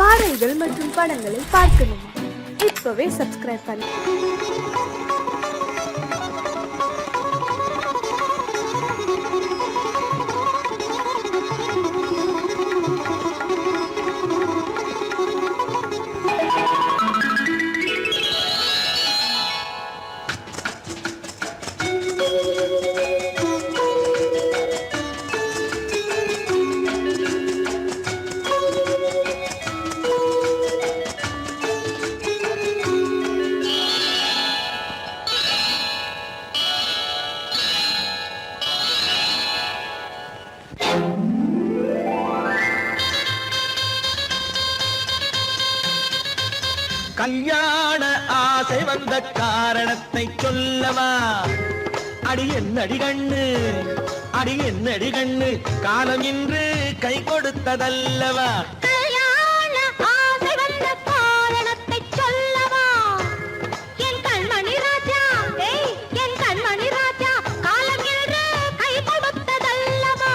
பாடல்கள் மற்றும் படங்களை பார்க்கணுமா? இப்பவே சப்ஸ்கிரைப் பண்ணு. கல்யாண ஆசை வந்த காரணத்தை சொல்லவா? அடி என்னடி கண்ணு, அடி என்னடி கண்ணு, காலம் இன்று கை கொடுத்ததல்லவா? கல்யாண ஆசை வந்த காரணத்தை சொல்லவா? என் கண்மணி ராஜா, என் கண்மணி ராஜா, காலம் இன்று கை கொடுத்ததல்லவா?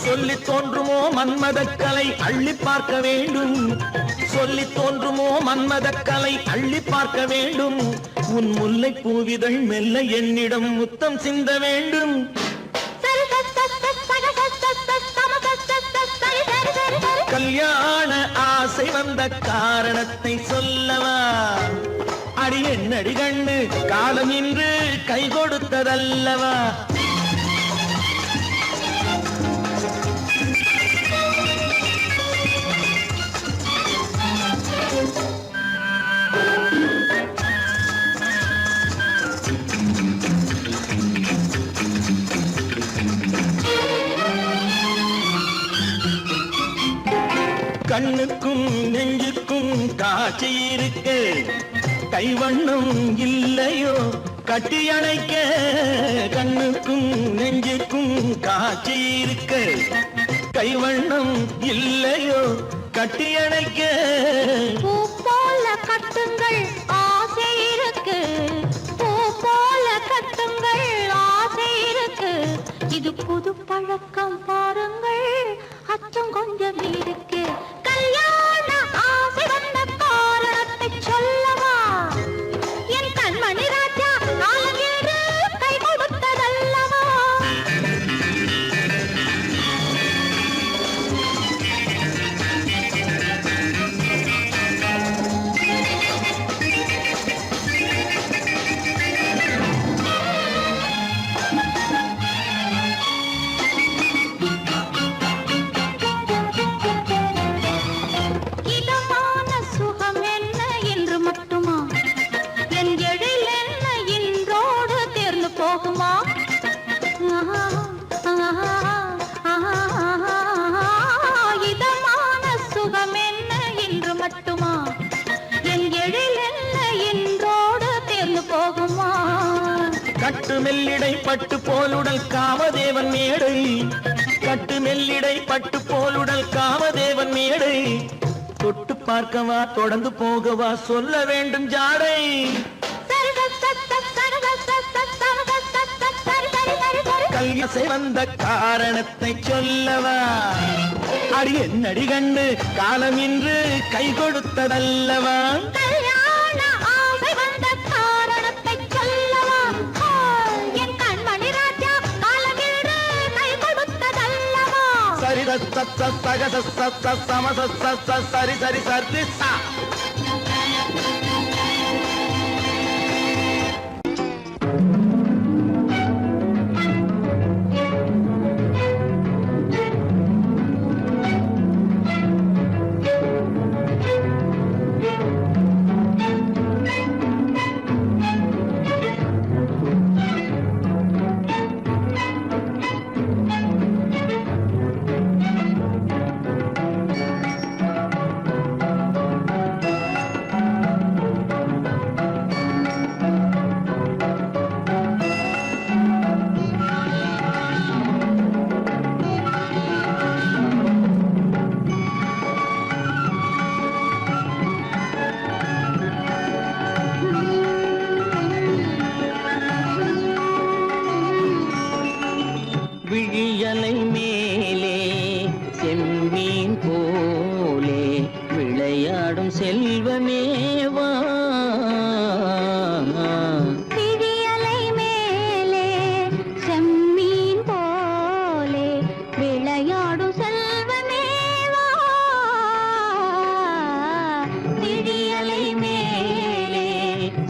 சொல்லி தோன்றுமோ மன்மதக்கலை அள்ளி பார்க்க வேண்டும், சொல்லி தோன்றுமோ மன்மதக்கலை அள்ளி பார்க்க வேண்டும். உன் முல்லை பூவிதழ் மெல்ல என்னிடம் முத்தம் சிந்த வேண்டும். கல்யாண ஆசை வந்த காரணத்தை சொல்லவா? அடி என்னடி கண்ணு, காலம் இன்று கை கொடுத்ததல்லவா? கண்ணுக்கும் நெஞ்சுக்கும் காட்சி இருக்க, கைவண்ணம் இல்லையோ கட்டி அணைக்க? கண்ணுக்கும் நெஞ்சுக்கும் காட்சி இருக்க, கைவண்ணம் இல்லையோ கட்டி அணைக்க? பூ போல கட்டுங்கள் ஆசை இருக்கு, பூ போல கட்டுங்கள் ஆசை இருக்கு. இது புது பழக்கம் பாருங்கள், அச்சம் கொஞ்சம் இருக்கு. கல்யாண ஆசை வந்த காரணத்தை சொல்லவா? என் கண்மணி ராஜா, காலம் இன்று கை கொடுத்ததல்லவா? கட்டு மெல்லிடை பட்டு போலுடல் காமதேவன் மேடை, கட்டு மெல்லிடை பட்டு போலுடல் காமதேவன் மேடை. தொட்டு பார்க்கவா தொடர்ந்து போகவா சொல்ல வேண்டும் ஜாடை. கல்யாசை வந்த காரணத்தை சொல்லவா? அடி என்னடி கண்ணு, காலம் இன்று கை கொடுத்ததல்லவா? சரி சரி சரி சா.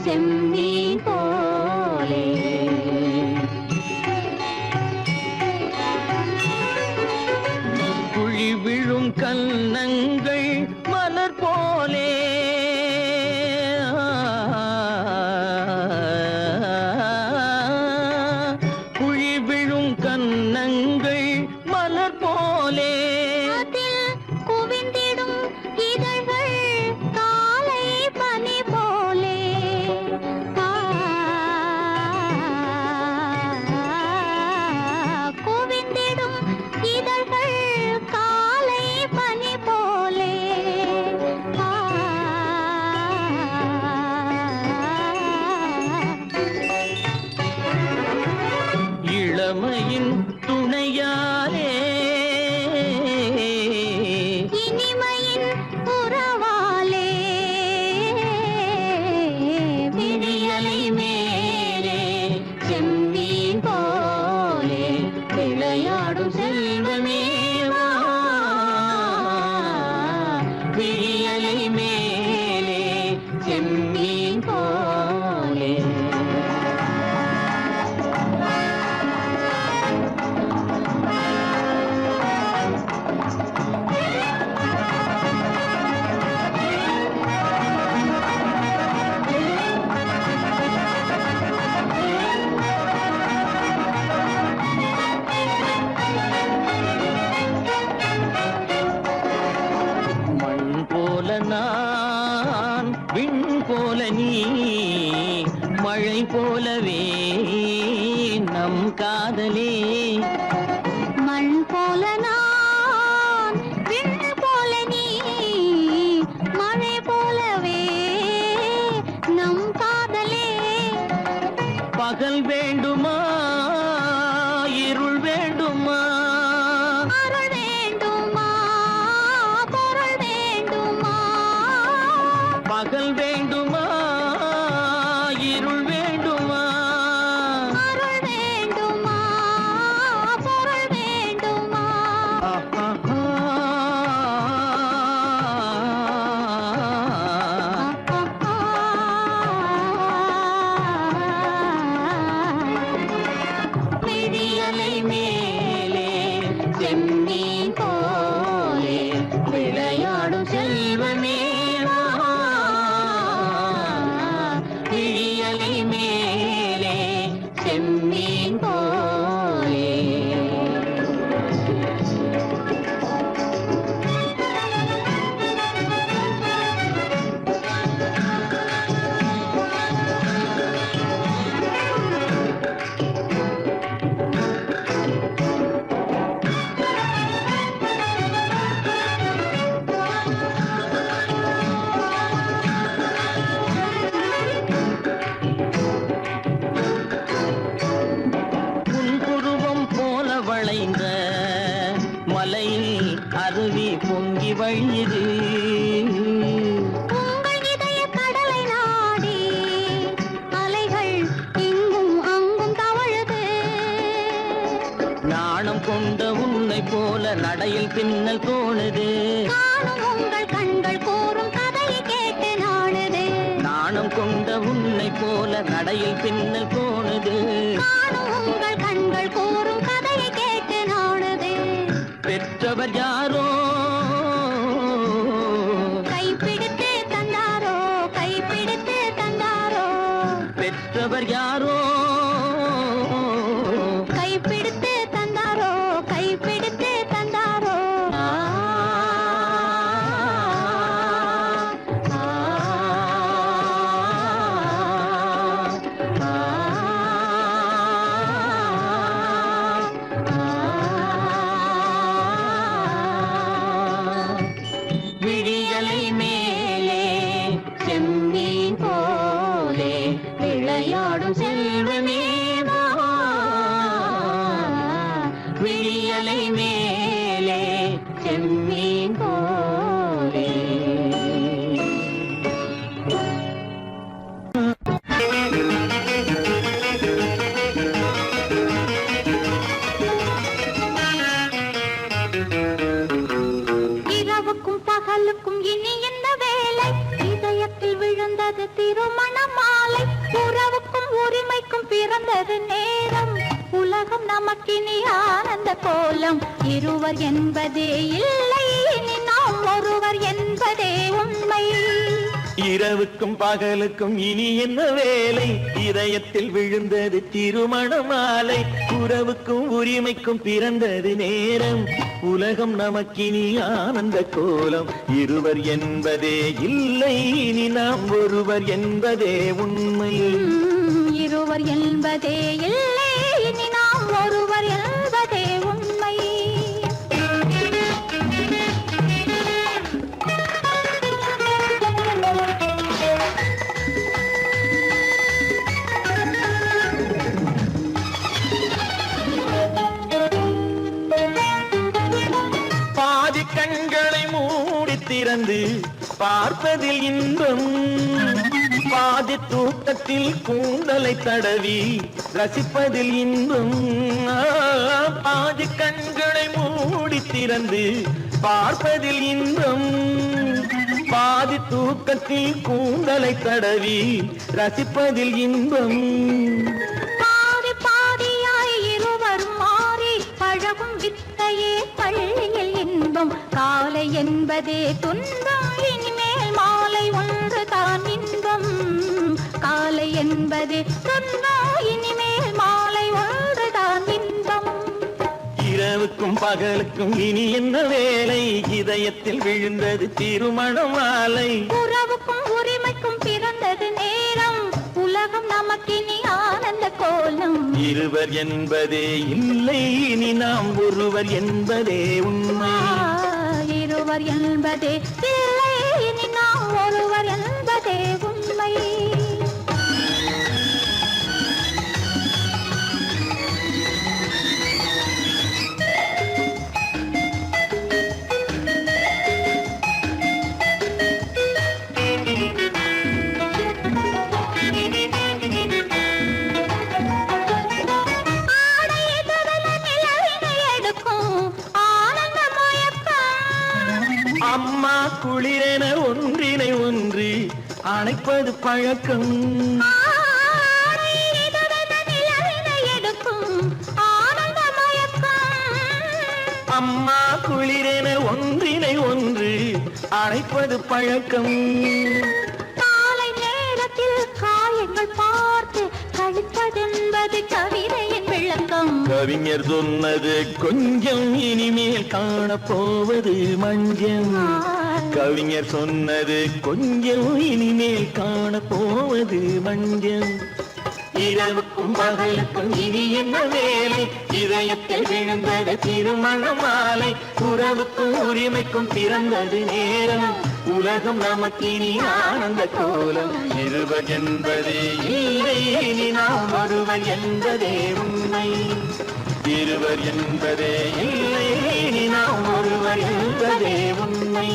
செம்மீன் போலே. குழி விழும் கன்னங்கள் மலர் போலே, குழி விழும் கன்னங்கள் மலர் போலே, அதில் குவிந்திடும் இதழ்கள் காலை பனி போலே. குவிந்திடும் இதழ்கள் காலை பனி போலே. இளமையின் துணையாலே, இனிமையின் உறவாலே, விடியலை மேலே செம்மீன் போலே விளையாடும் செல்வமே வா. விடியலை மேலே செம்மீன் போலே. மண் போல நான், விண் போல நீ, மழை போலவே நம் காதலே. மண் போல நான், விண் போல நீ, மழை போலவே நம் காதலே. பகல் வேண்டுமா இருள் வேண்டுமா, அருள் வேண்டுமா பொருள் வேண்டுமா. பகல் வேண்டுமா இருள் வேண்டுமா, அருள் வேண்டுமா பொருள் வேண்டுமா. விடியலை மேலே செம்மீன் போலே விளையாடும் செல்வமே வா. விடியலை மேலே செம்மீன் போலே. புன்புருவம் போல வளைந்த மலையில் அருவி பொங்கி வழியுது. உங்கள் இதய கடலை நாடி அலைகள் இங்கும் அங்கும் தவழுது. நாணம் கொண்ட உன்னை போல நடையில் பின்னல் தோணுது. காணும் உங்கள் கண்கள் கூறும் கதையை கேட்டு நாடுது. நாணம் கொண்ட உன்னை போல நடையில் பின்னல் தோணுது. காணும் உங்கள் கண்கள் கூறும் கதையை கேட்டு நாடுது. பெற்றவர் யாரோ கைப்பிடித்து தந்தாரோ கைப்பிடித்து தந்தாரோ. பெற்றவர் யாரோ கைப்பிடித்து தந்தாரோ கைப்பிடித்து தந்தாரோ. விழியலை மேலே செம்மீன் போலே விளையாடும் செல்வமே வா. விழியலை மேலே செம்மீன் போலே. இரவுக்கும் பகலுக்கும் இனி என்ன வேலை, இதயத்தில் விழுந்தது திருமண மாலை. உறவுக்கும் உரிமைக்கும் பிறந்தது நேரம் உலகம் நமக்கினி ஆனந்த கோலம் இருவர் என்பதே இல்லை இனி நாம் ஒருவர் என்பதே உண்மை இரவுக்கும் பகலுக்கும் இனி என்ன வேலை இதயத்தில் விழுந்தது திருமண மாலை உறவுக்கும் உரிமைக்கும் பிறந்தது நேரம் உலகம் நமக்கினி ஆனந்த கோலம் இருவர் என்பதே இல்லை இனி நாம் ஒருவர் என்பதே உண்மை இருவர் என்பதே இல்லை இனி நாம் ஒருவர் என்பதே உண்மை பாதி கண்களை மூடி திறந்து பார்ப்பதில் இன்பம் பாதி தூக்கத்தில் கூந்தலை தடவி ரசிப்பதில் இன்பம் பாதி கண்களை மூடி திறந்து பார்ப்பதில் இன்பம் பாதி தூக்கத்தில் கூந்தலை தடவி ரசிப்பதில் இன்பம் பாதி பாதியாய் இருவர் மாறி பழகும் வித்தையே பள்ளியில் இன்பம் காலை என்பதே துன்பம் இனிமேல் மாலை ஒன்று தான் இன்பம் காலை என்பதே துன்பம் இனிமேல் மாலை ஒன்று தான் இன்பம் இரவுக்கும் பகலுக்கும் இனி என்ன வேலை இதயத்தில் விழுந்தது திருமண மாலை உறவுக்கும் உரிமைக்கும் பிறந்தது நேரம் உலகம் நமக்கினி ஆனந்த கோலம் இருவர் என்பதே இல்லை இனி நாம் ஒருவர் என்பதே உண்மை இருவர் என்பதே இல்லை இனி நாம் ஒருவர் என்பதே உண்மை அம்மா குளிரென ஒன்றினை ஒன்று அணைப்பது பழக்கம் அம்மா குளிரென ஒன்றினை ஒன்று அணைப்பது பழக்கம் காலை நேரத்தில் காயங்கள் பார்த்து கழிப்பதென்பது கவிதையின் விளக்கம் கவிஞர் சொன்னது கொஞ்சம் இனிமேல் காணப்போவது மஞ்சள் கவிஞர் சொன்னது கொஞ்சம் இனிமேல் காணப்போவது மஞ்சள் இரவுக்கும் பகலுக்கும் இனி என்ன வேலை இதயத்தில் விழுந்தது திருமண மாலை உறவுக்கும் உரிமைக்கும் பிறந்தது நேரம் உலகம் நமக்கினி ஆனந்த கோலம் இருவர் என்பதே இல்லை இனி நாம் ஒருவர் என்பதே உண்மை இருவர் என்பதே இல்லை இனி நாம் ஒருவர் என்பதே உண்மை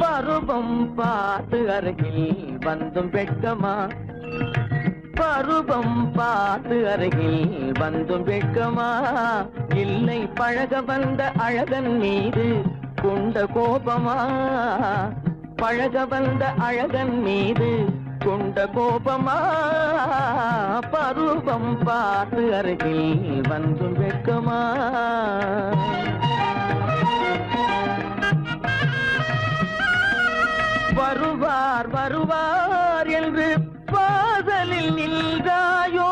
பருவம் பார்த்து அருகில் வந்தும் வெட்கமா பருவம் பார்த்து அருகில் வந்தும் வெட்கமா இல்லை பழக வந்த அழகன் மீது கொண்ட கோபமா பழக வந்த அழகன் மீது கொண்ட கோபமா பருவம் பார்த்து அருகில் வந்தும் வெட்கமா வருவார் வருவார் என்று பாதலில் நின்றாயோ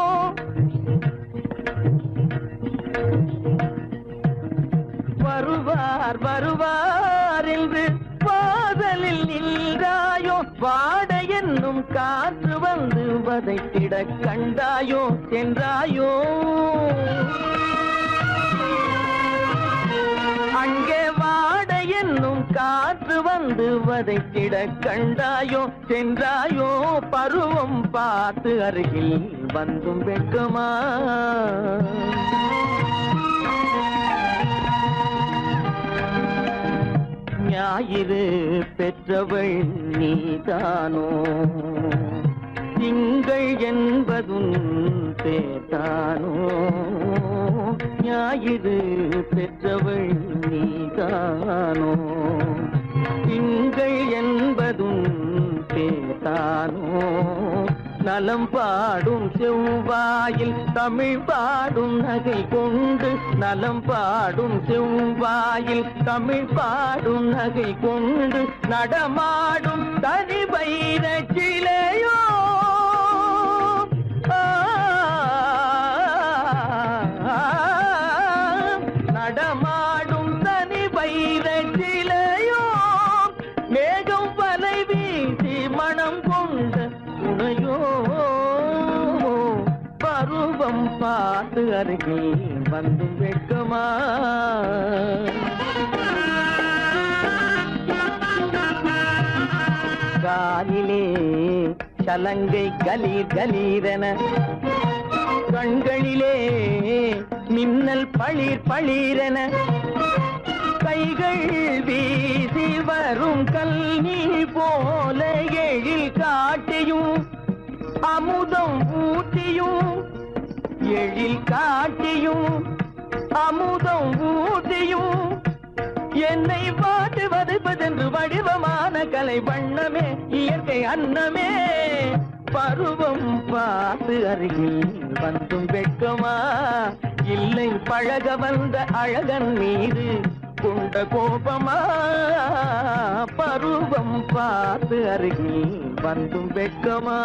வருவார் வருவார் என்று பாதலில் நின்றாயோ வாட என்னும் காற்று வந்து வதைத்திட கண்டாயோ சென்றாயோ அங்கே வாட என்னும் காற்று வந்து வதைத்திட கண்டாயோ சென்றாயோ பருவம் பார்த்து அருகில் வந்தும் வெட்கமா ஞாயிறு பெற்றவள் நீதானோ திங்கள் என்பதும் பேத்தானோ ஞாயிறு பெற்றவள் நீதானோ திங்கள் என்பதும் பேத்தானோ நலம் பாடும் செவ்வாயில் தமிழ் பாடும் நகை கொண்டு நலம் பாடும் செவ்வாயில் தமிழ் பாடும் நகை கொண்டு நடமாடும் தனி வைர சிலையோ நடமாடும் தனி வைர சிலையோ மேகம் வலை வீசி மனம் கொண்ட துணையோ பருவம் பார்த்து அருகில் வந்து வெட்கமா காலிலே சலங்கை கலீர் கலீரென கண்களிலே மின்னல் பளிர் பளிரென கைகள் வீசி வரும் கல்நீர் போல எழில் காட்டியும் அமுதம் ஊட்டியும் எழில் காட்டியும் அமுதம் ஊட்டியும் என்னை பாட்டு வதைப்பதென்று வடிவமான கலை வண்ணமே இயற்கை அன்னமே பருவம் பார்த்து அருகில் வந்தும் வெட்கமா இல்லை பழக வந்த அழகன் மீது கொண்ட கோபமா பருவம் பார்த்து அருகில் வந்தும் வெட்கமா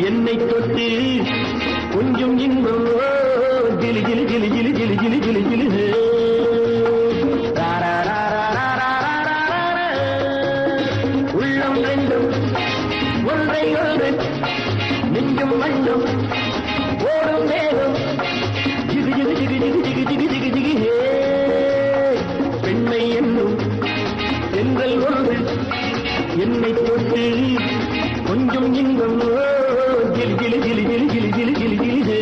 என்னை தொட்டு கொஞ்சம் இன்பம் ஜிலி ஜிலி ஜிலி ஜிலி ஜிலி ஜிலி ஜிலி ஜிலி உள்ளம் ரெண்டும் ஒன்றை ஒன்று நெஞ்சும் மண்ணும் ஓடும் வேகம் ஜிகு ஜிகு ஜிகு ஜிகு ஜிகு ஜிகு ஜிகு ஜிகு பெண்மை என்னும் எங்கள் ஒன்று என்னை தொட்டு கொஞ்சம் இன்பம் ஜிலி ஜிலி ஜிலி ஜிலி ஜிலி ஜிலி ஜிலி ஜிலி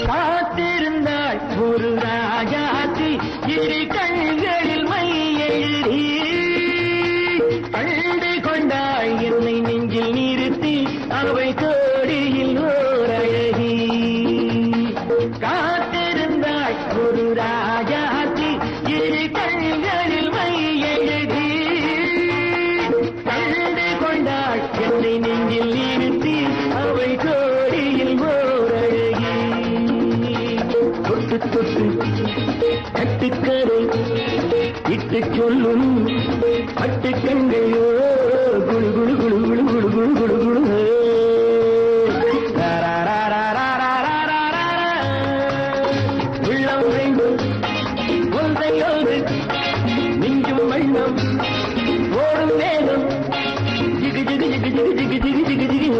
காத்திருந்தாள் ஒரு ராஜாத்தி இரு கண்களில் மை எழுதி கண்டு கொண்டாள் என்னை நெஞ்சில் நிறுத்தி அவை கோடியில் ஓர் அழகி காத்திருந்தாள் ஒரு ராஜாத்தி இரு கண்களில் மை எழுதி கண்டு கொண்டாள் என்னை நெஞ்சில் நிறுத்தி அவை கோடியில் ஓர் அழகி தொட்டு தொட்டு கட்டுக்கரு சொல்லை இட்டு சொல்லும் பட்டு கண்கையோ குழு குழு குழு குழு குழு குழு குழு குழு உள்ளம் வேண்டும் ஒன்றை ஒன்று நெஞ்சும் வண்ணம் ஓடும் வேகம் ஜிகு ஜிகு ஜிகு ஜிகு ஜிகு ஜிகு ஜிகு ஜிகு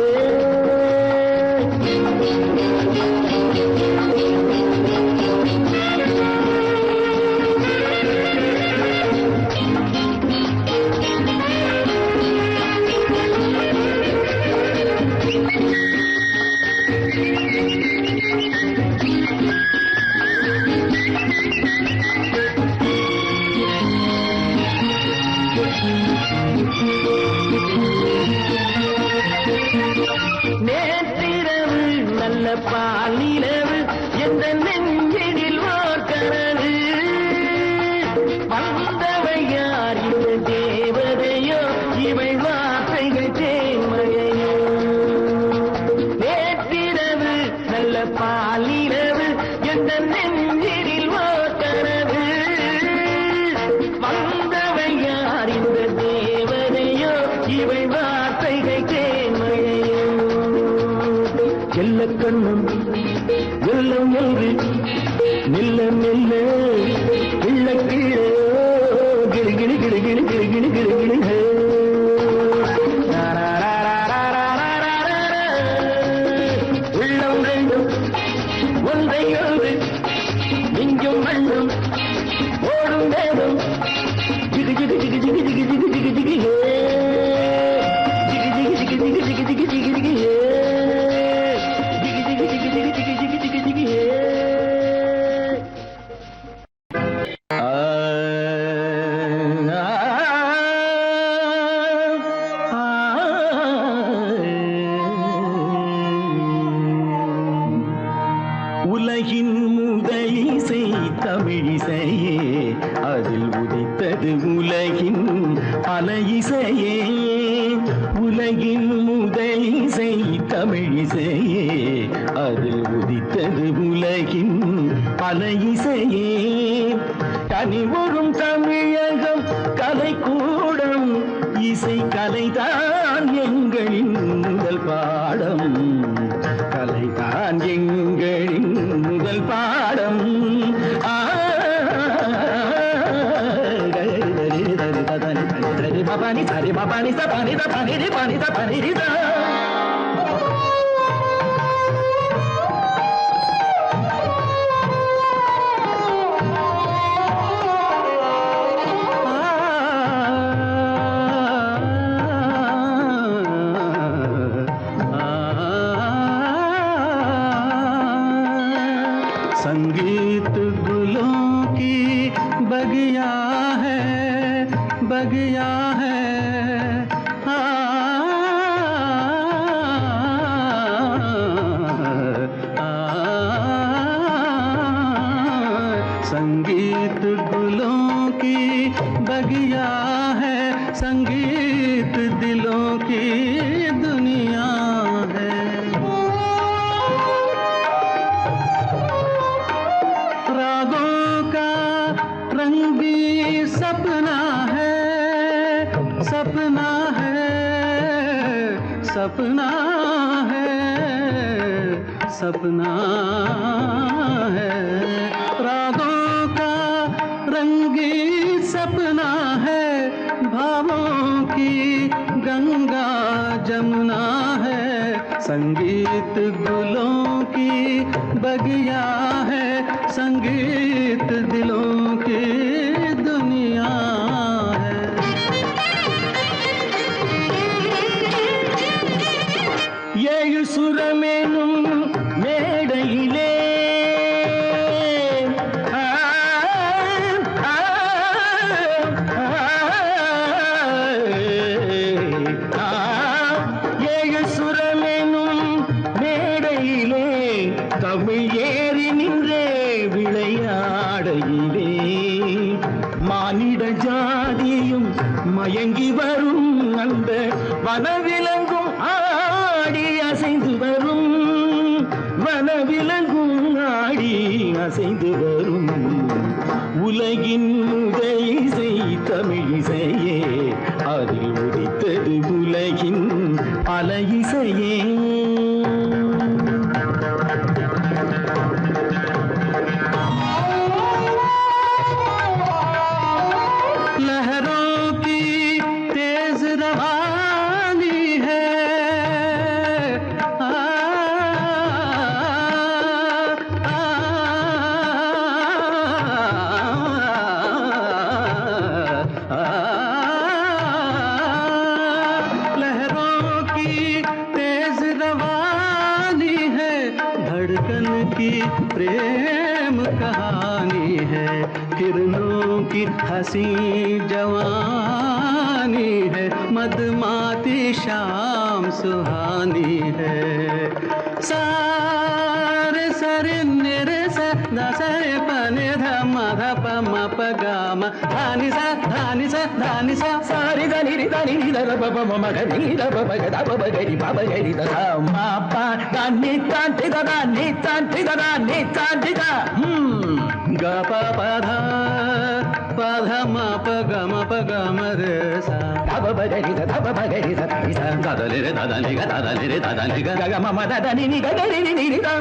நேற்றிரவு நல்ல பாலிரவு எந்த நெஞ்சினில் ஓர்கனது வந்தவை யார் இந்த தேவதையோ இவை வார்த்தைகள் தேன்மழையோ நேற்றிரவு நல்ல பாலிரவு எந்த நெஞ்சினில் ஓர்கனது வந்தவை யார் இந்த தேவதையோ இவை வார்த்தைகள் தேன்மழையோ செல்ல கண்ணம் வெள்ளம் என்று மெல்ல மெல்ல கிள்ள கீழே கிளி கிளி கிளி கிளி கிளி கிளி கிளி கிளி உள்ளம் ரெண்டும் ஒன்றை ஒன்று நெஞ்சும் மண்ணும் ஓடும் வேகம் ஜிகு ஜிகு ஜிகு ஜிகு ஜிகு ஜிகு ஜிகு ஜிகு ஜிகு ஜிகு ஜிகு ஜிகு ஜிகு ஜிகு ஜிகு ஜிகு உலகின் முதலிசை தமிழிசையே அதில் உதித்தது உலகின் பல இசையே உலகின் முதலிசை தமிழிசையே அதில் உதித்தது உலகின் பல இசையே கனிவரும் தமிழகம் கலைக்கூடம் இசை கலைதான் எங்களின் முதல் பாடம் கலைதான் எங்களின் முதல் பாடம் பபானி சரி பபானி சபானி தபானி பானி தபானி संगीत गुलों की बगिया है संगीत गुलों की बगिया है संगीत दिलों की दुनिया है रागों का रंग भी सपना है सपना है सपना है सपना है रागों का रंगी सपना है भावों की गंगा जमुना है संगीत गुलों की बगिया है संगीत दिलों की दुनिया है ஏழு சுரமேனும் மேடையிலே ஏழு சுரமேனும் மேடையிலே தமிழ் ஏறி நின்றே விளையாடையிலே மானிட ஜாதியும் மயங்கி வரும் அந்த வனவிலங்கும் ஆடி அசைந்து வரும் வனவிலங்கும் ஆடி அசைந்து வரும் உலகின் முதல் இசை தமிழிசையே, அதில் உதித்தது உலகின் பல இசையே. प्रेम कहानी है, किरणों की हंसी जवानी है, मदमाती शाम सुहानी है. सारे सरे निरे सा दसरे पने धम धप म प ग म धानी सा धानी सा धानी सा सारी दा नि दा नि दा ब ब म ग नि दा ब ब ग दा ब ब ग रि ब ब ग रि दा सा म प दा नि ता ति दा दा नि ता ति दा दा नि ता ति दा ग प प धा प ध म प ग म प ग म रे सा दा ब ब ग रि दा दा ब ब ग रि दा ति सा दा दा रे दा दा नि ग दा दा रे दा दा नि ग ग म म दा दा नि ग ग रि रि रि दा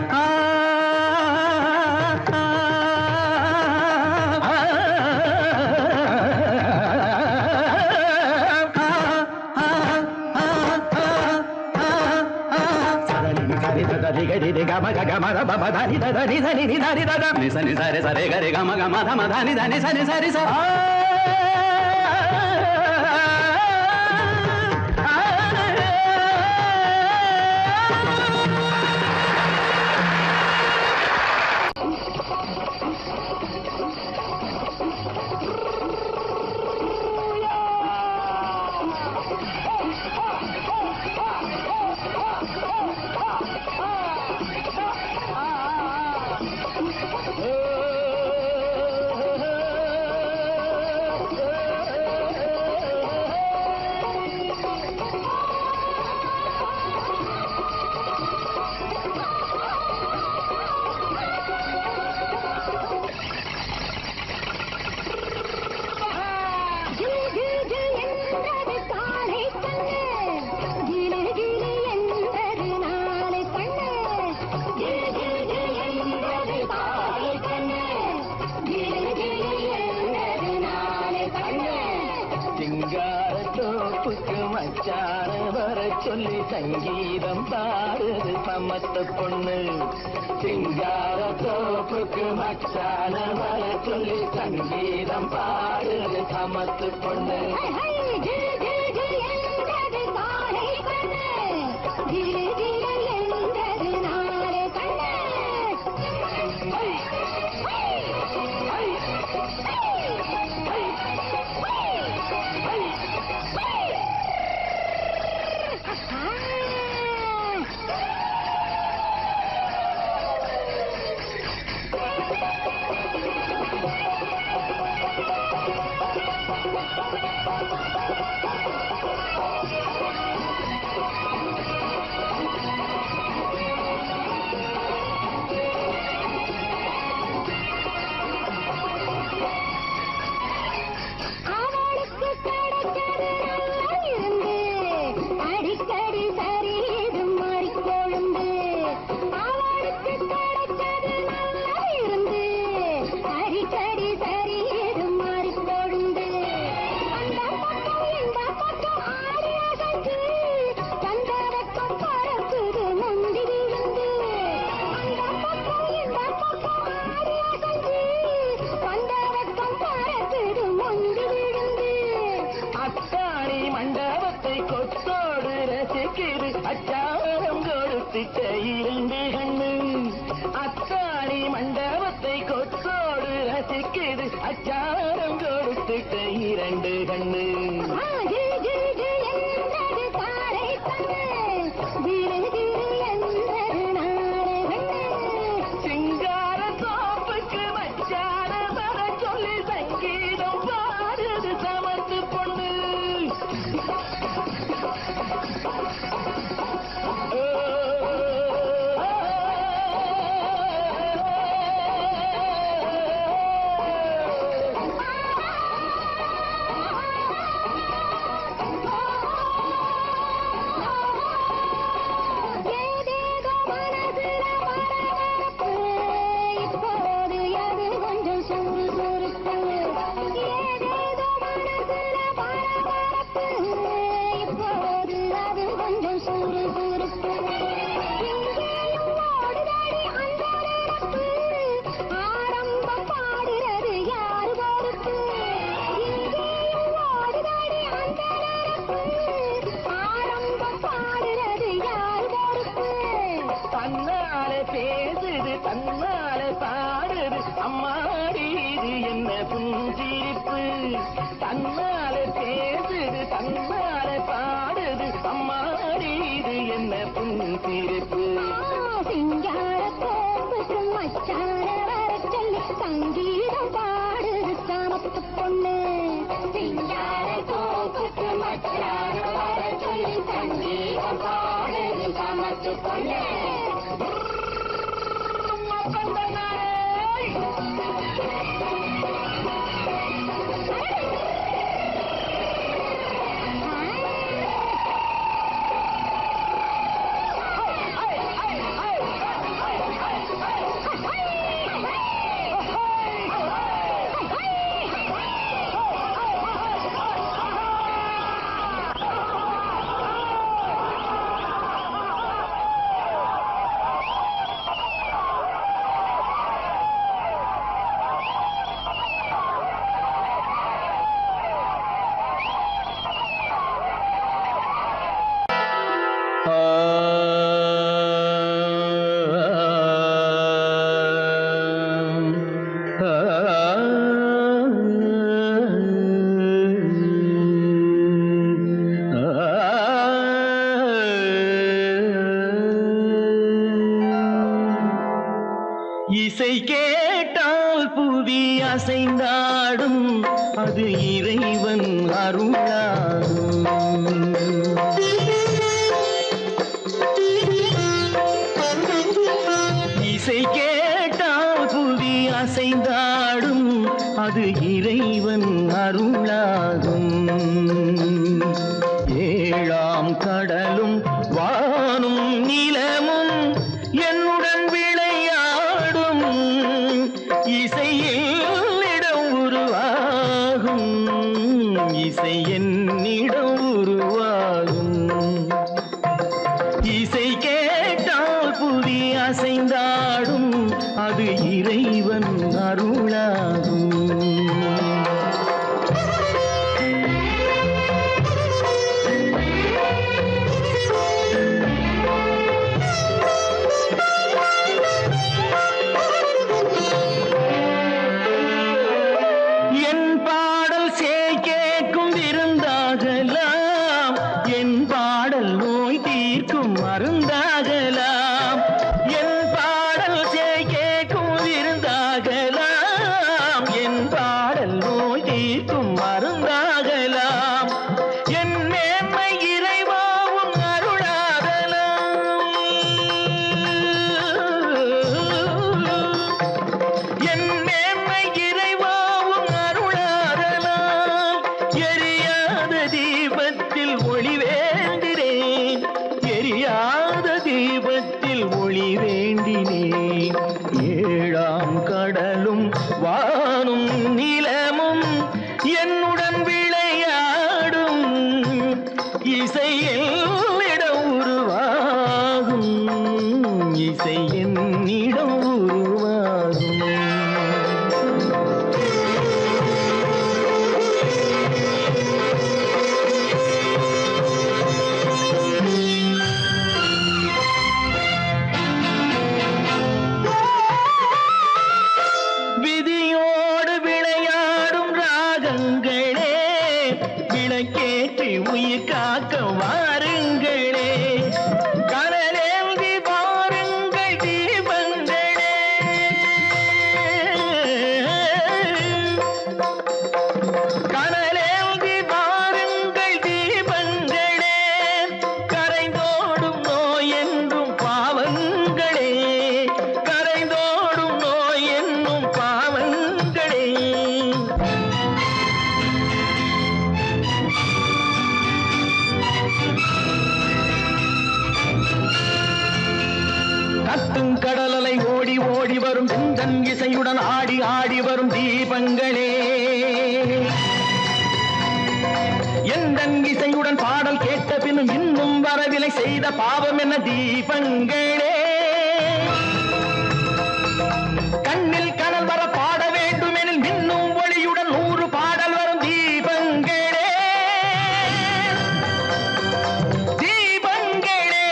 சொல்லி சங்கீதம் பாடுது சமத்து பொண்ணு. சிங்கார தோப்புக்கு மச்சான வர சொல்லி சங்கீதம் பாடுது சமத்து பொண்ணு. இரண்டு கண்ணு அத்தாணி மண்டபத்தை கொத்தோடு ரசிக்குது அச்சாரம் கொடுத்துட்ட இரண்டு கண்ணு. சிங்கார தோப்புக்கு மச்சான வர சொல்லி சங்கீதம் பாடுது சமத்து பொண்ணு. தன்னாலே பேசுது தன்னாலே பாடுது அம்மாடி இது என்ன புன்சிரிப்பு சிங்கார கோப்புக்கு மச்சான வர சொல்லி சங்கீதம் பாடுது சாமத்து பொண்ணு சிங்கார கோப்புக்கு மச்சான வர சொல்லி சங்கீதம் பாடுது சாமத்து பொண்ணு இசை கேட்டால் புவி அசைந்தாடும் அது இறைவன் அருளாகும் இசை கேட்டால் புவி அசைந்தாடும் அது இறைவன் அருளாகும் ஏழாம் கடலும் வானும் நிலமும் என்னுடன் விளையாடும் இசையில் இடம் உருவாகும் இசை என்னிடம் உருவாகும் இசை கேட்டால் புவி அசைந்தாடும் அது இறைவன் அருளாகும் மருந்தாகலாம் என் பாடல் கேட்கும் விருந்தாகலாம் என் பாடல் நோய் தீர்க்கும் மருந்தாகலாம் என் மேன்மை இறைவாவும் அருளாகலாம் என் மேன்மை இறைவாவும் அருளாகலாம் எரியாத தீபத்தில் ஒளி வேண்டுகிறேன் எரியாத தீபத்தில் ஒளி வேண்டினேன் ஏழாம் கடலும் வானும் நிலமும் என்னுடன் விளையாடும் இசையில் இடம் உருவாகும் இசை என்னிடம் உருவாகும் விதியோடு விளையாடும் ராகங்களே விளக்கேற்றி உயிர் காக்க வாருங்களே கடலேந்தி வாருங்கள் தீபங்களே கடலேந்தி வாருங்கள் தீபங்களே கரைந்தோடும் நோய் என்றும் பாவங்களே கரைந்தோடும் நோய் என்னும் பாவங்களே கத்தும் கடலலை ஓடி ஓடி வரும் சிந்தன் இசையுடன் ஆடி ஆடி வரும் தீபங்களே எந்தன் இசையுடன் பாடல் கேட்ட பின்னும் இன்னும் வரவில்லை செய்த பாவம் என்ன தீபங்களே கண்ணில் கனல் வர பாட வேண்டும் எனில் மின்னும் ஒளியுடன் 100 பாடல் வரும் தீபங்களே தீபங்களே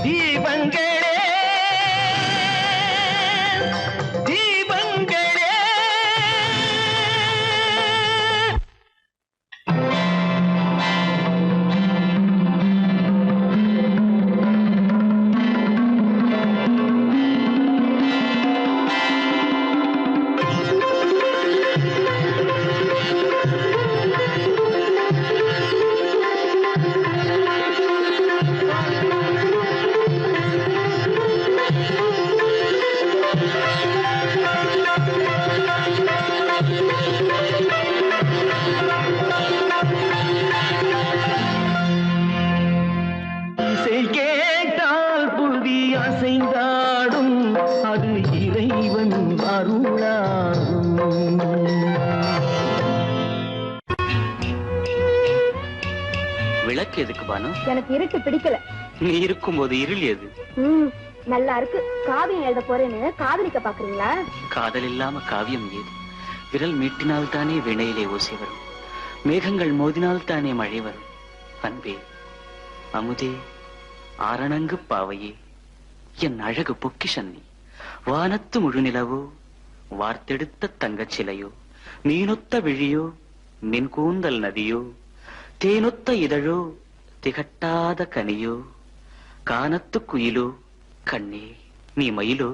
தீபங்களே தீபங்களே ஆகும். விளக்கு எதுக்கு பானு? எனக்கு இருட்டு பிடிக்கல. நீ இருக்கும்போது இருள் எது? நல்லா இருக்கு. காவியம் எழுத போறேன்னு காதலிக்க பாக்குறீங்களா? காதல் இல்லாம காவியம் ஏது? விரல் மீட்டினால் தானே வினையிலே ஓசை வரும், மேகங்கள் மோதினால் தானே மழை வரும். அன்பே, அமுதே, ஆரணங்கு பாவையே, என் அழகு பொக்கிஷன்னி, வானத்து முழுநிலவோ, வார்த்தெடுத்த தங்கச் சிலையோ, மீனொத்த விழியோ, மின் கூந்தல் நதியோ, தேனொத்த இதழோ, திகட்டாத கனியோ, கானத்து குயிலோ, கண்ணே நீ மயிலோ,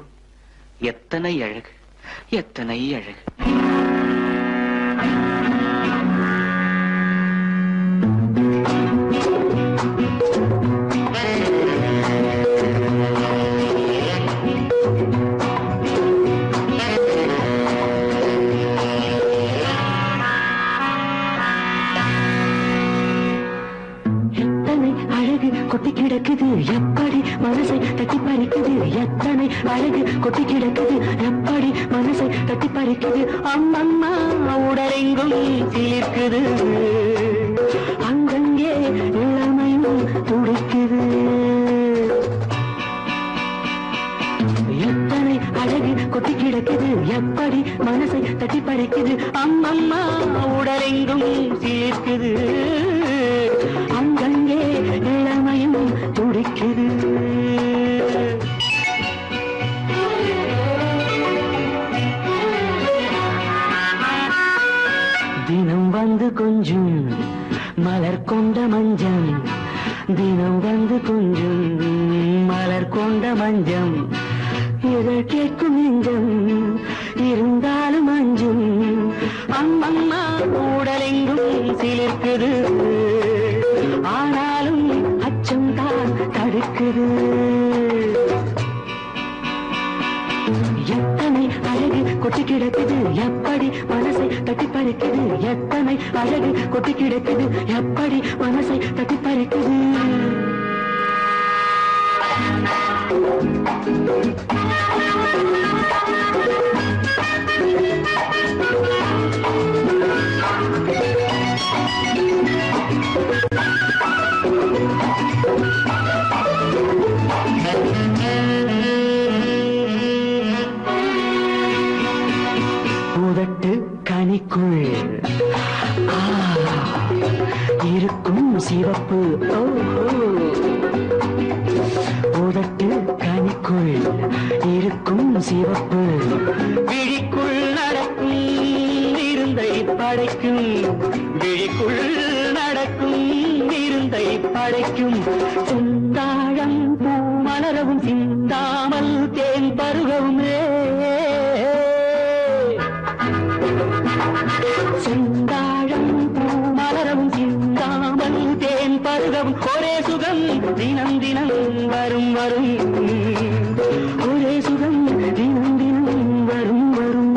எத்தனை அழகு, எத்தனை அழகு. கொட்டி கிடக்குது எப்படி மனசை தட்டி பறிக்குது, எத்தனை அழகு கொட்டி கிடக்குது எப்படி மனசை தட்டி பறிக்குது. அம்மம்மா உடலெங்கும் சிலிர்க்குது, அங்கங்கே இளமையும் துடிக்குது. எத்தனை அழகு கொட்டி கிடக்குது எப்படி மனசை தட்டி பறிக்குது. அம்மம்மா உடலெங்கும் சிலிர்க்குது, அங்கங்கே இளமையும் துடிக்குது. தினம் வந்து கொஞ்சம் மலர் கொண்ட மஞ்சம், தினம் வந்து கொஞ்சம் மலர் கொண்ட மஞ்சம், இதழ் கேட்கும் நெஞ்சம் இருந்தாலும் அஞ்சும். அம்மம்மா உடலெங்கும் சிலிர்க்குது, ஆனாலும் அச்சம் தான் தடுக்குது. எத்தனை அழகு கொட்டி கிடக்குது எப்படி மனசை தட்டி பறிக்குது, எத்தனை அழகு கொட்டி கிடக்குது எப்படி மனசை தட்டி பறிக்குது. உதட்டு கனிக்குள் இருக்கும் சிவப்பு, உதட்டு கனிக்குள் இருக்கும் சிவப்பு, விழிக்குள் நடக்கும் இருந்தை படைக்கும், விழிக்குள் நடக்கும் இருந்தை படைக்கும். செந்தாழம் பூ மலரவும் சிந்தாமல் தேன் பருகவுமே, செந்தாழம் பூ மலரவும் சிந்தாமல் தேன் பருகவும். ஒரே சுகம் தினம் தினம் வரும் வரும், ஒரே சுகம் தினம் தினம் வரும் வரும்.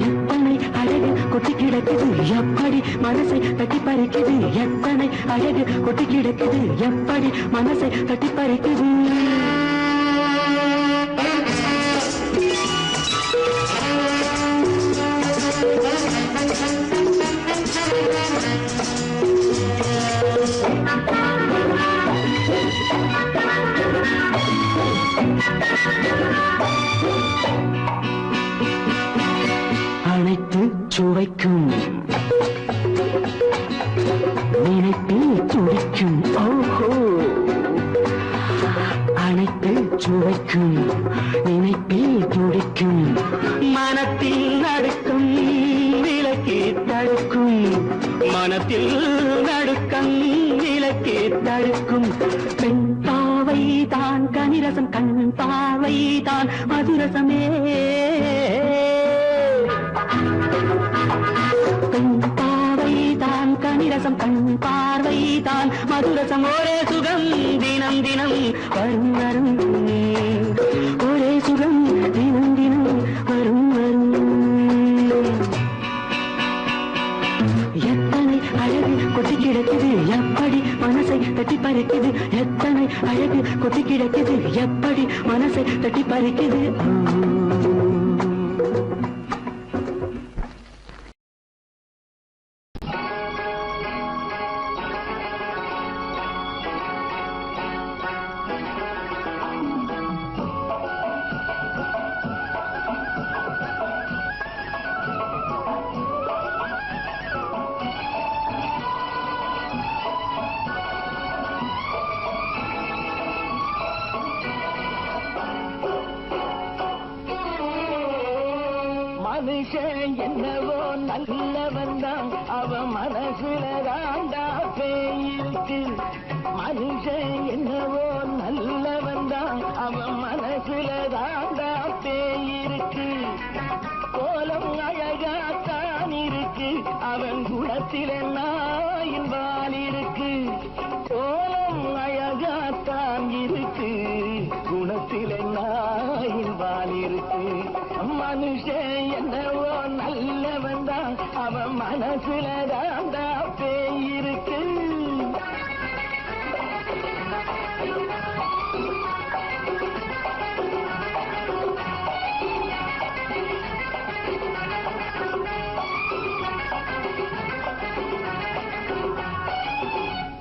எத்தனை அழகு கொட்டி கிடக்குது எப்படி மனசை தட்டி பறிக்குது, எத்தனை அழகு கொட்டி கிடக்குது எப்படி மனசை தட்டி பறிக்குது. அனைத்து சுவைக்கும் நினைப்பில் துடிக்கும், ஓஹோ, அனைத்து சுவைக்கும் நினைப்பில் துடிக்கும். மனத்தில் நடுக்கும் விலக்கி தடுக்கும், மனத்தில் நடுக்கம் விலக்கி தடுக்கும். பெண் பாவை தான் கனிரசம், கண் பாவை தான் மதுரசமே, பெண் பாவை தான் கனிரசம், கண் பார்வை தான் மதுரசம். ஒரே சுகம் தினம் தினம் வரும் வரும், ஒரே சுகம் தினம் தினம் வரும் வரும். எத்தனை அழகு கொட்டி கிடக்குது எப்படி மனசை தட்டி பறிக்குது, எத்தனை அழகு கொட்டி கிடக்குது எப்படி மனசை தட்டி பறிக்குது. மனுஷன் என்னவோ நல்லவன் தான், அவன் மனசுல தாண்டா பேயிருக்கு. மனுஷன் என்னவோ நல்லவன் தான், அவன் மனசுல தாண்டா பேயிருக்கு. கோலம் அழகாத்தான் இருக்கு, அவன் குணத்தில நாயின் வால் இருக்கு. கோலம் அழகாத்தான் இருக்கு, குணத்தில நாயின் வால் இருக்கு. மனுஷன் என்னவோ நல்லவன் தான், அவன் மனசுல தாண்டா பேயிருக்கு.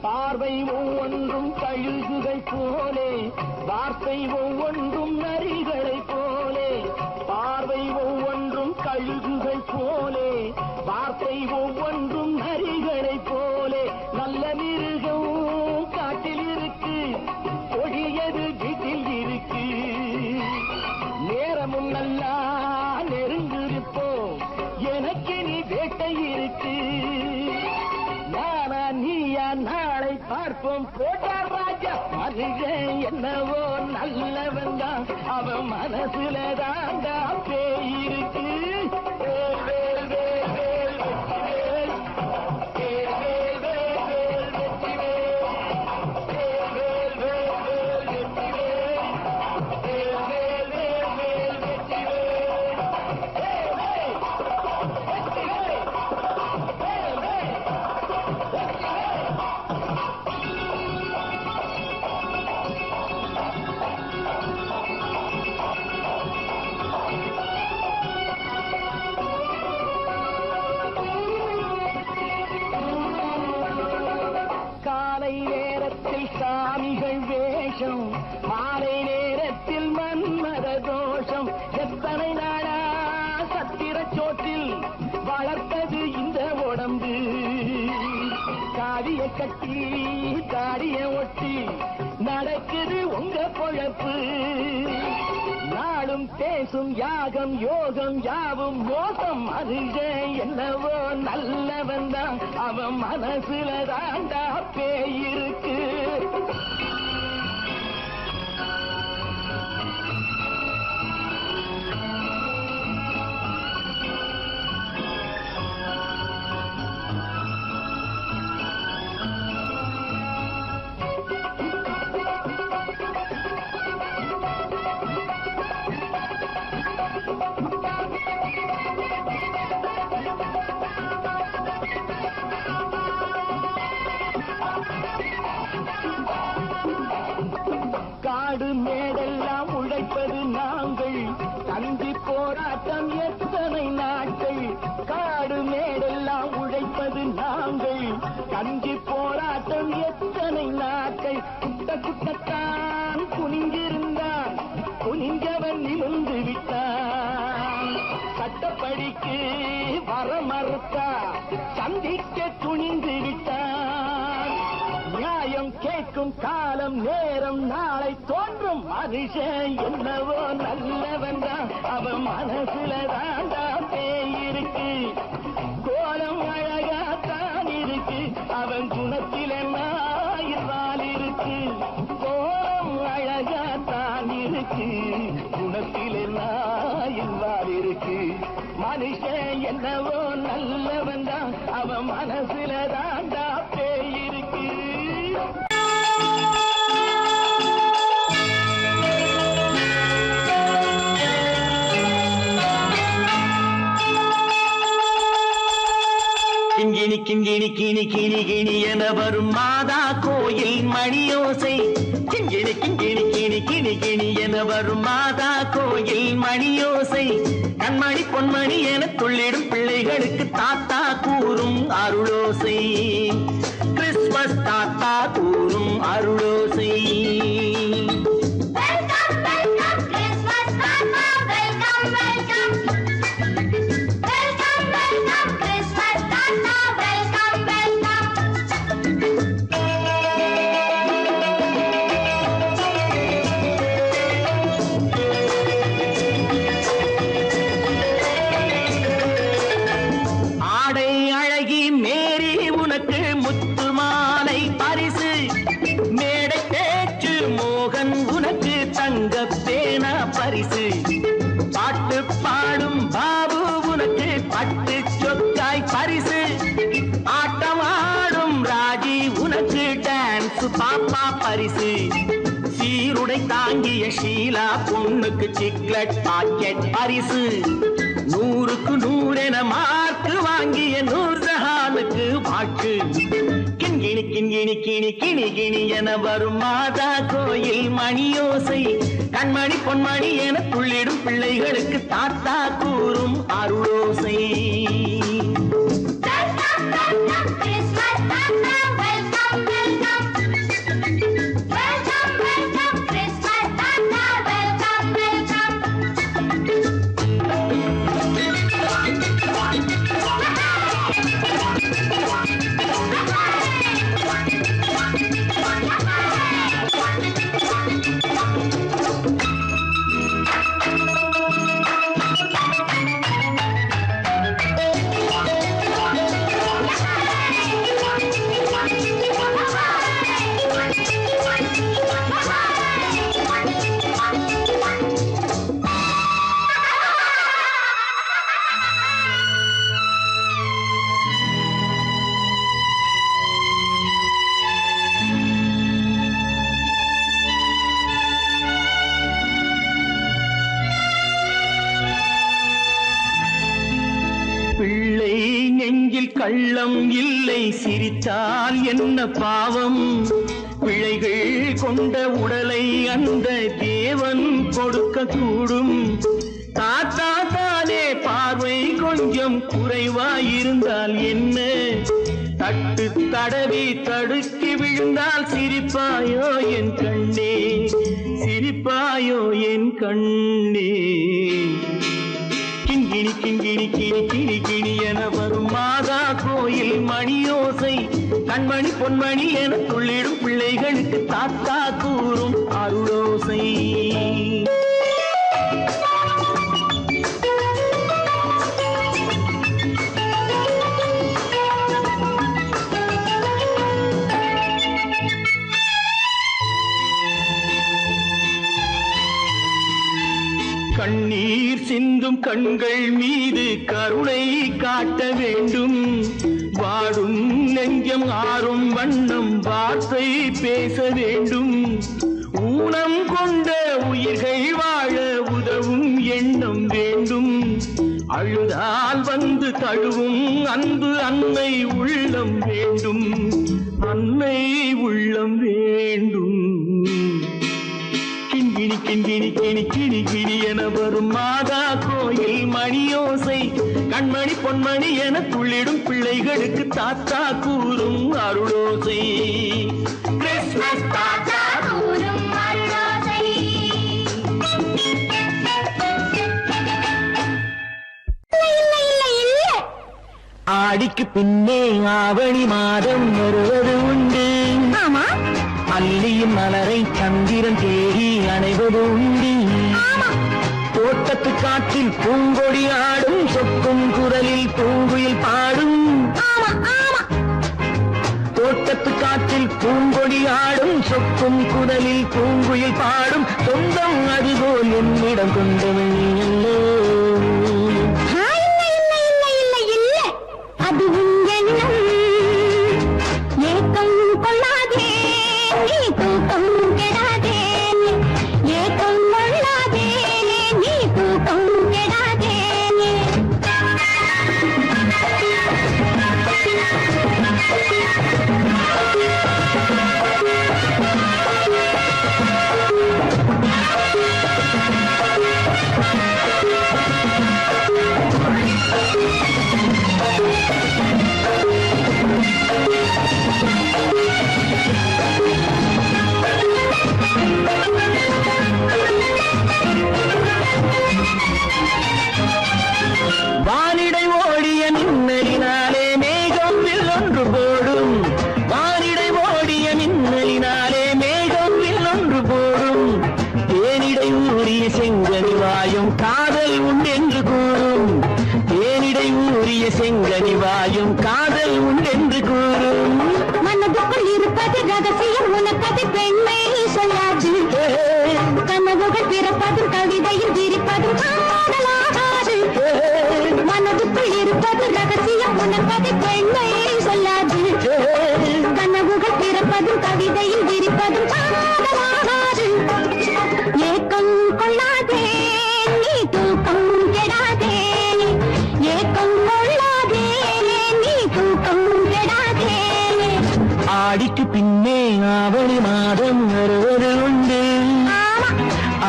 பார்வை ஒவ்வொன்றும் கழுகுகள் போலே, வார்த்தை ஒவ்வொன்றும் நரிகளை போலே. பார்வை ஒவ்வொன்றும் கழுகுகள் போலே, வார்த்தை ஒவ்வொன்றும் நரிகளை போலே. நல்ல மிருகம் காட்டில் இருக்கு, கொடியது வீட்டில் இருக்கு. நேரமும் நல்லா நெருங்கிருப்போம், எனக்கு நீ வேட்டை இருக்கு. நானா நீயா நாளை பார்ப்போம், போட்டார் ராஜா. மனுஷன் என்னவோ நல்லவன் தான், அவன் மனசுல தாண்டா பேயிருக்கு. வேல் வேல் வேல் வேல் வெற்றிவேல், வேல் வேல் வேல் வேல் வெற்றிவேல், வேல் வேல் வேல் வேல் வெற்றிவேல், வேல் வேல் வேல் வேல் வெற்றிவேல், வேல் வேல் வெற்றிவேல், வேல் வேல். காலை நேரத்தில் சாமிகள் வேஷம், மாலை நேரத்தில் மன்மத தோஷம். எத்தனை நாளா சத்திர சோற்றில் வளர்த்தது இந்த உடம்பு. காவிய கட்டி தாடிய ஒட்டி நடக்குது உங்க பொழப்பு. நாளும் பேசும் யாகம் யோகம் யாவும் மோசம். மனுஷன் என்னவோ நல்லவன் தான், அவன் மனசுல தாண்டா பேயிருக்கு. காடு மேடெல்லாம் உழைப்பது நாங்கள், தந்தி போராட்டம் எத்தனை நாட்கள். காடு மேடெல்லாம் உழைப்பது நாங்கள், தந்தி போராட்டம் எத்தனை நாட்கள். குட்ட குட்டத்தான் குனிஞ்சிருந்தான், குனிஞ்சவன் நிமிர்ந்து விட்டான். சட்டப்படிக்கு வர மறுத்தா, சந்திக்க துணிந்து விட்டான். நியாயம் கேட்கும் காலம் நேரம் நாளை தோன்றும். மனுஷன் என்னவோ நல்லவன் தான், அவன் மனசுல தாண்டா பேயிருக்கு. கோலம் அழகாத்தான் இருக்கு, அவன் குணத்தில நாயிரால் இருக்கு. கோலம் அழகாத்தான் இருக்கு, குணத்தில நாயிரால் இருக்கு. மனுஷன் என்னவோ நல்லவன் தான், அவன் மனசுல தாண்டா பேயிருக்கு. கிங்கிணி கிங்கிணி கிணி கிணி கிணி என வரும் மாதா கோயில் மணியோசை. கிங்கிணி கிங்கிணி கிணி கிணி கிணி என வரும் மாதா கோயில் மணியோசை கண்மணி பொன்மணி என துள்ளிடும் பிள்ளைகளுக்கு தாத்தா கூறும் அருளோசை கிறிஸ்மஸ் தாத்தா கூறும் அருளோசை பரிசு பாட்டு பாடும் பாபு உனக்கு பட்டு சொக்காய் பரிசு ஆட்டமாடும் ராஜி உனக்கு டான்ஸ் பாப்பா பரிசு சீருடை தாங்கிய ஷீலா பொண்ணுக்கு சிக்லெட் பாக்கெட் பரிசு 100க்கு 100 என மார்க்கு வாங்கிய நூர்ஜஹானுக்கு வாக்கு கிண்கிணி கிண்கிணி கிணி கிணி கிணி என வரும் மாதா கோயில் மணியோசை கண்மணி பொன்மணி என துள்ளிடும் பிள்ளைகளுக்கு தாத்தா கூறும் அருளோசை பிள்ளை நெஞ்சில் கள்ளம் இல்லை சிரித்தால் என்ன பாவம் பிழைகள் கொண்ட உடலை அந்த தேவன் கொடுக்க கூடும் தாத்தா தானே பார்வை கொஞ்சம் குறைவாயிருந்தால் என்ன தட்டு தடவி தடுக்கி விழுந்தால் சிரிப்பாயோ என் கண்ணே சிரிப்பாயோ என் கண்ணே கிண்கிணி கிண்கிணி கிணி கிணி கிணி என வரும் மாதா கோயில் மணியோசை கண்மணி பொன்மணி என துள்ளிடும் பிள்ளைகளுக்கு தாத்தா கூறும் அருளோசை கண்ணீர் சிந்தும் கண்கள் மீது கருணை காட்ட வேண்டும் வாடும் நெஞ்சம் ஆறும் வண்ணம் வார்த்தை பேச வேண்டும் ஊனம் கொண்ட உயிர்கள் வாழ உதவும் எண்ணம் வேண்டும் அழுதால் வந்து தழுவும் அன்பு அன்னை உள்ளம் வேண்டும் அன்னை உள்ளம் வேண்டும் கிண்கிணி கிண்கிணி கிணி கிணி கிணி என வரும் மாதா கோயில் மணியோசை கண்மணி பொன்மணி என துள்ளிடும் பிள்ளைகளுக்கு தாத்தா கூறும் அருளோசை கிறிஸ்மஸ் தாத்தா கூறும் அருளோசை ஆடிக்கு பின்னே ஆவணி மாதம் வருவது உண்டு அல்லியின் மலரை சந்திரன் தேடி அணைவது உண்டு தோட்டத்து காற்றில் பூங்கொடி ஆடும் சொக்கும் குரலில் பூங்குயில் பாடும் தோட்டத்து காற்றில் பூங்கொடி ஆடும் சொக்கும் குரலில் பூங்குயில் பாடும் சொந்தம் அதுபோல் என்னிடம் கொண்டவள் அல்லோ அது உங்கெண்ணம் ஏக்கம் கொள்ளாதே நீ தூக்கம் கெடாதே ஏக்கம் கொள்ளாதே நீ தூக்கம் கெடாதே காதல் உண்டென்று கூறும் தேனிடை ஊறிய செங்கனி வாயும் காதல் உண்டென்று கூறும் மனதுக்குள் இருப்பது ரகசியம் உனக்கது பெண்மை சொல்லாது கனவுகள் பிறப்பதும் கவிதையில் விரிப்பதும் காதலாகாது மனதுக்குள் இருப்பது ரகசியம் உனக்கது பெண்மை சொல்லாது கனவுகள் பிறப்பதும் கவிதையில் விரிப்பதும் காதலாகாது ஏக்கம் கொள்ளாதே நீ தூக்கம் கெடாதே ஏக்கம் கொள்ளாதே நீ தூக்கம் கெடாதே ஆடிக்கு பின்னே ஆவணி மாதம் வருவது உண்டு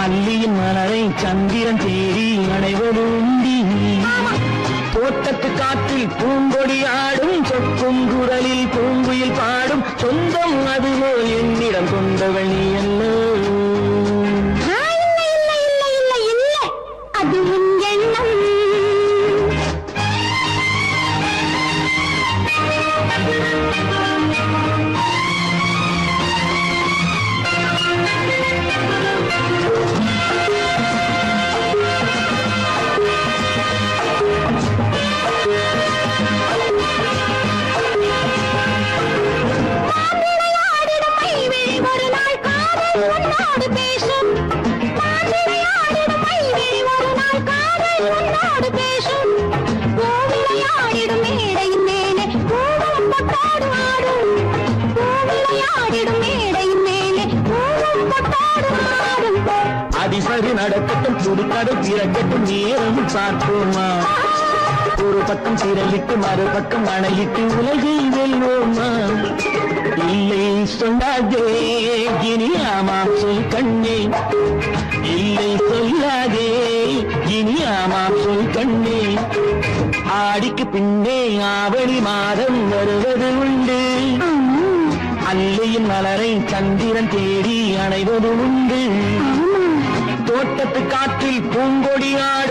அல்லியின் மலரை சந்திரன் தேடி அடைவது உண்டி தோட்டத்து காற்றில் பூங்கொடி ஆடும் சொக்கும் குரலில் பூங்குயில் பாடும் சொந்தம் அதுபோல் என்னிடம் கொண்டவள் நீ அல்ல அது உன் எண்ணம் ஒரு நாள் காதல் உன்னோடு பேசும் ஒரு நாள் காதல் உன்னோடு பேசும் பூவிளையாடிடும் மேடையின் மேலே பூவும் பொட்டாடு ஆடும் பூவிளையாடிடும் மேடையின் மேலே பூவும் பொட்டாடு ஆடும் அதிசரி நடக்கட்டும் புதுக்கடை திறக்கட்டும் நேரம் பார்ப்போமா ஒரு பக்கம் சிறையிட்டு மறுபக்கம் அணையிட்டு உலகை வெல்வோமா இல்லை சொல்லாதே இனி ஆமாம் சொல் கண்ணே இல்லை சொல்லாதே இனி ஆமாம் சொல் கண்ணே ஆடிக்கு பின்னே ஆவணி மாதம் வருவது உண்டு அல்லையின் மலரை சந்திரன் தேடி அணைவது உண்டு தோட்டத்து காற்றில் பூங்கொடி ஆடும்